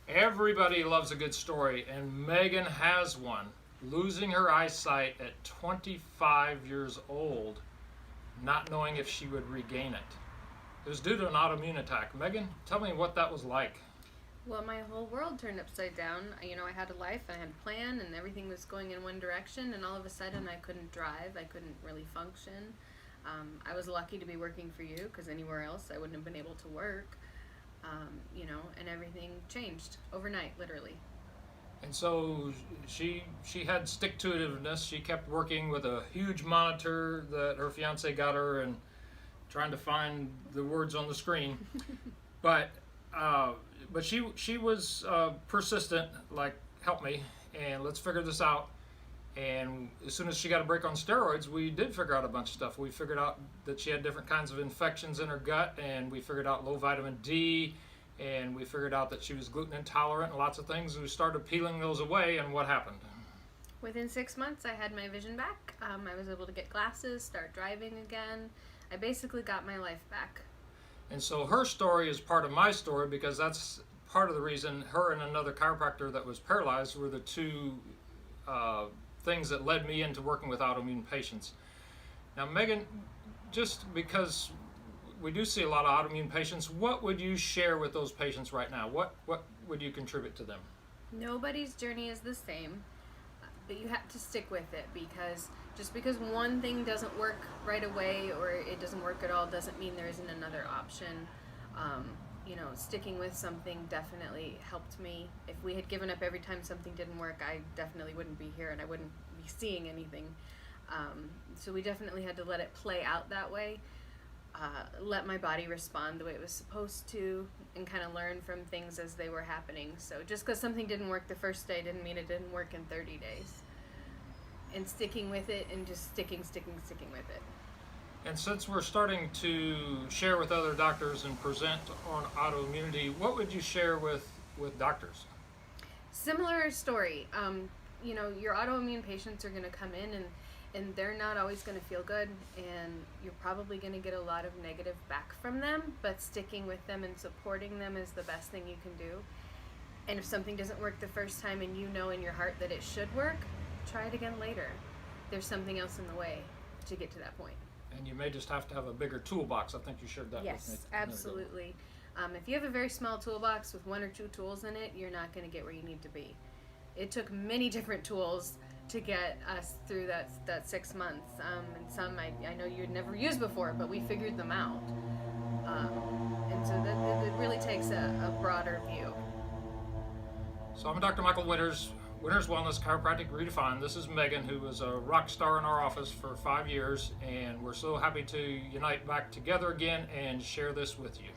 Everybody loves a good story, and Megan has one. Losing her eyesight at 25 years old, not knowing if she would regain it. It was due to an autoimmune attack. Megan, tell me what that was like. Well, my whole world turned upside down. I had a life, I had a plan, and everything was going in one direction, and all of a sudden I couldn't drive, I couldn't really function. I was lucky to be working for you, because anywhere else I wouldn't have been able to work. And everything changed overnight, literally. And so she had stick-to-itiveness. She kept working with a huge monitor that her fiance got her and trying to find the words on the screen. But she was persistent, like, help me, and let's figure this out. And as soon as she got a break on steroids, we did figure out a bunch of stuff. We figured out that she had different kinds of infections in her gut, and we figured out low vitamin D, and we figured out that she was gluten intolerant and lots of things. We started peeling those away, and what happened? Within 6 months, I had my vision back. I was able to get glasses, start driving again. I basically got my life back. And so her story is part of my story, because that's part of the reason her and another chiropractor that was paralyzed were the two things that led me into working with autoimmune patients. Now, Megan, just because we do see a lot of autoimmune patients, what would you share with those patients right now? What would you contribute to them? Nobody's journey is the same, but you have to stick with it, because just because one thing doesn't work right away or it doesn't work at all doesn't mean there isn't another option. Sticking with something definitely helped me. If we had given up every time something didn't work, I definitely wouldn't be here and I wouldn't be seeing anything. So we definitely had to let it play out that way, let my body respond the way it was supposed to, and kind of learn from things as they were happening. So just because something didn't work the first day didn't mean it didn't work in 30 days. And sticking with it, and just sticking with it. And since we're starting to share with other doctors and present on autoimmunity, what would you share with doctors? Similar story. Your autoimmune patients are going to come in and they're not always going to feel good, and you're probably going to get a lot of negative back from them, but sticking with them and supporting them is the best thing you can do. And if something doesn't work the first time and you know in your heart that it should work, try it again later. There's something else in the way to get to that point. And you may just have to have a bigger toolbox. I think you shared that with me. Yes, absolutely. If you have a very small toolbox with 1 or 2 tools in it, you're not going to get where you need to be. It took many different tools to get us through that 6 months. And some I know you'd never used before, but we figured them out. And so it really takes a broader view. So I'm Dr. Michael Winters, Winters Wellness Chiropractic Redefined. This is Megan, who was a rock star in our office for 5 years, and we're so happy to unite back together again and share this with you.